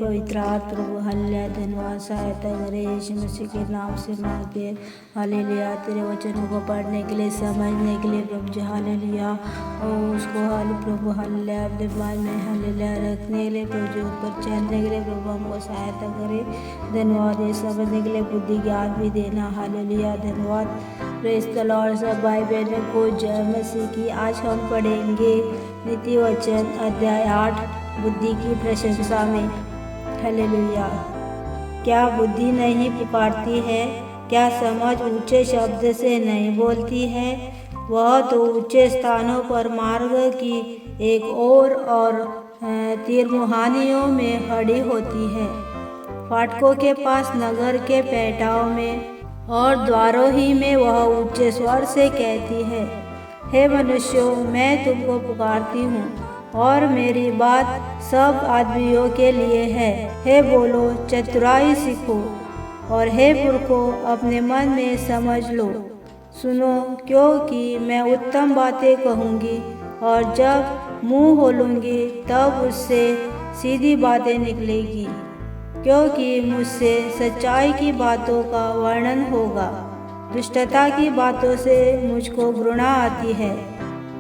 पवित्र आत्मा प्रभु हल्ला धन्यवाद सहायता करे यीशु मसीह के नाम से मांगते हैं। हालेलुया। तेरे वचनों को पढ़ने के लिए समझने के लिए प्रभु जी हालेलुया। और उसको प्रभु हल्ला अपने मन में हालेलुया रखने के लिए प्रभु जी ऊपर चलने के लिए प्रभु हमको सहायता करे। धन्यवाद। ये समझने के लिए बुद्धि ज्ञान भी देना। हालेलुया। धन्यवाद। Praise the Lord. सब भाई बहनों को जय मसीह की। आज हम पढ़ेंगे नीति वचन अध्याय 8 बुद्धि की प्रशंसा में। हालेलुया। क्या बुद्धि नहीं पुकारती है? क्या समझ ऊंचे शब्द से नहीं बोलती है? वह तो ऊंचे स्थानों पर मार्ग की एक ओर और तीरमुहानियों में खड़ी होती है, फाटकों के पास नगर के पैटाओं में और द्वारों ही में वह ऊंचे स्वर से कहती है, हे मनुष्यों, मैं तुमको पुकारती हूँ और मेरी बात सब आदमियों के लिए है। हे बोलो, चतुराई सीखो, और हे पुरखों, अपने मन में समझ लो। सुनो, क्योंकि मैं उत्तम बातें कहूँगी और जब मुँह खोलूँगी तब उससे सीधी बातें निकलेगी, क्योंकि मुझसे सच्चाई की बातों का वर्णन होगा। दुष्टता की बातों से मुझको घृणा आती है।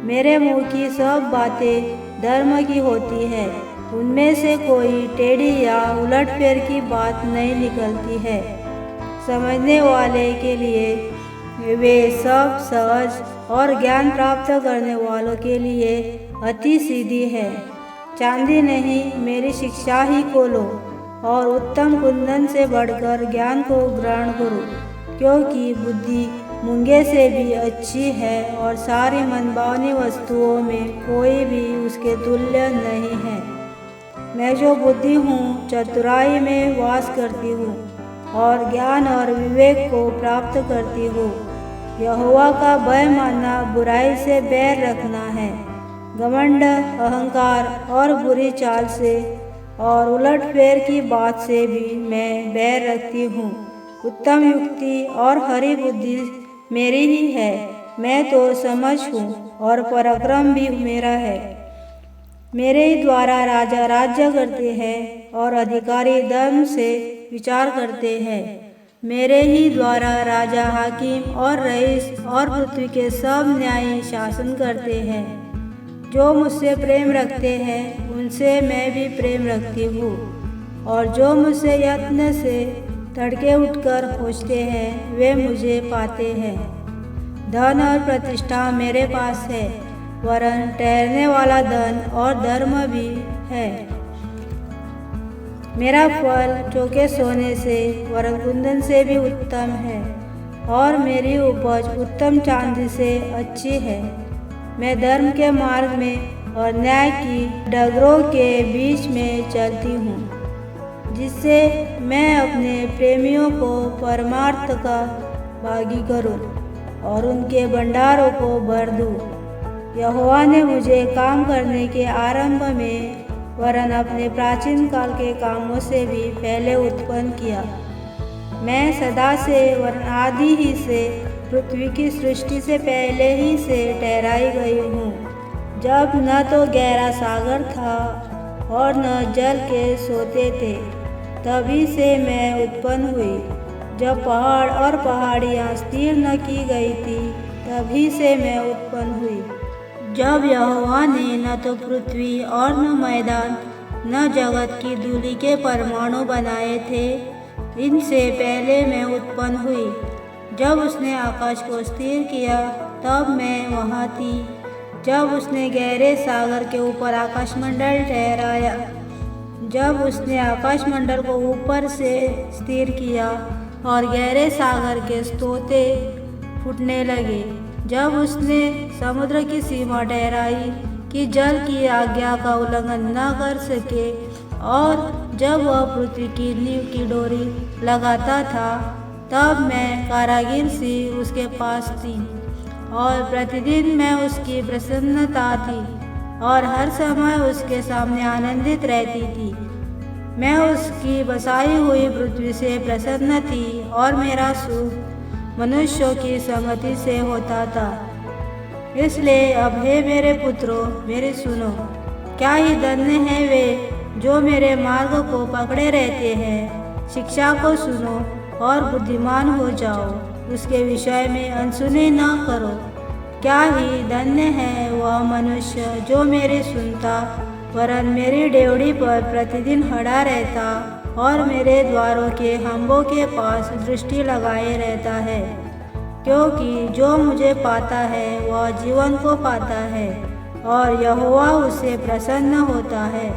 मेरे मुंह की सब बातें धर्म की होती है, उनमें से कोई टेढ़ी या उलटफेर की बात नहीं निकलती है। समझने वाले के लिए वे सब सहज और ज्ञान प्राप्त करने वालों के लिए अति सीधी है। चांदी नहीं, मेरी शिक्षा ही खोलो और उत्तम कुंदन से बढ़कर ज्ञान को ग्रहण करो, क्योंकि बुद्धि मूंगे से भी अच्छी है और सारी मनभावनी वस्तुओं में कोई भी उसके तुल्य नहीं है। मैं जो बुद्धि हूँ, चतुराई में वास करती हूँ और ज्ञान और विवेक को प्राप्त करती हूँ। यहोवा का भय मानना बुराई से बैर रखना है। घमंड, अहंकार और बुरी चाल से और उलटफेर की बात से भी मैं बैर रखती हूँ। उत्तम युक्ति और हरी बुद्धि मेरी ही है। मैं तो समझ हूँ और पराक्रम भी मेरा है। मेरे ही द्वारा राजा राज्य करते हैं और अधिकारी धर्म से विचार करते हैं। मेरे ही द्वारा राजा, हाकिम और रईस और पृथ्वी के सब न्यायी शासन करते हैं। जो मुझसे प्रेम रखते हैं उनसे मैं भी प्रेम रखती हूँ, और जो मुझसे यत्न से तड़के उठकर खोजते हैं वे मुझे पाते हैं। धन और प्रतिष्ठा मेरे पास है, वरन ठहरने वाला धन और धर्म भी है। मेरा फल चोखे सोने से वरन कुंदन से भी उत्तम है, और मेरी उपज उत्तम चांदी से अच्छी है। मैं धर्म के मार्ग में और न्याय की डगरों के बीच में चलती हूँ, जिससे मैं अपने प्रेमियों को परमार्थ का भागी करूं और उनके भंडारों को भर दूं। यहोवा ने मुझे काम करने के आरंभ में वरन अपने प्राचीन काल के कामों से भी पहले उत्पन्न किया। मैं सदा से वरन आदि ही से पृथ्वी की सृष्टि से पहले ही से ठहराई गई हूँ, जब न तो गहरा सागर था और न जल के सोते थे। तभी से मैं उत्पन्न हुई। जब पहाड़ और पहाड़ियाँ स्थिर न की गई थी, तभी से मैं उत्पन्न हुई। जब यहोवा ने न तो पृथ्वी और न मैदान न जगत की धूलि के परमाणु बनाए थे, इनसे पहले मैं उत्पन्न हुई। जब उसने आकाश को स्थिर किया तब मैं वहाँ थी। जब उसने गहरे सागर के ऊपर आकाशमंडल ठहराया, जब उसने आकाशमंडल को ऊपर से स्थिर किया और गहरे सागर के स्तोते फूटने लगे, जब उसने समुद्र की सीमा ठहराई कि जल की आज्ञा का उल्लंघन न कर सके, और जब वह पृथ्वी की नींव की डोरी लगाता था, तब मैं कारागिर सी उसके पास थी, और प्रतिदिन मैं उसकी प्रसन्नता थी और हर समय उसके सामने आनंदित रहती थी। मैं उसकी बसाई हुई पृथ्वी से प्रसन्न थी और मेरा सुख मनुष्यों की संगति से होता था। इसलिए अब हे मेरे पुत्रों, मेरी सुनो। क्या ही धन्य है वे जो मेरे मार्ग को पकड़े रहते हैं। शिक्षा को सुनो और बुद्धिमान हो जाओ, उसके विषय में अनसुनी न करो। क्या ही धन्य है वह मनुष्य जो मेरी सुनता, वरन मेरी डेवढ़ी पर प्रतिदिन खड़ा रहता और मेरे द्वारों के खम्भों के पास दृष्टि लगाए रहता है। क्योंकि जो मुझे पाता है वह जीवन को पाता है और यहोवा उससे प्रसन्न होता है।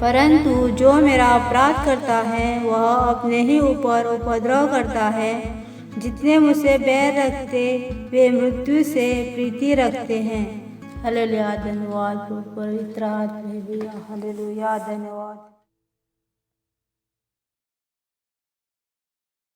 परंतु जो मेरा अपराध करता है वह अपने ही ऊपर उपद्रव करता है। जितने मुझसे बैर रखते वे मृत्यु से प्रीति रखते हैं। हालेलुया, धन्यवाद पवित्र आत्मा। हालेलुया, धन्यवाद।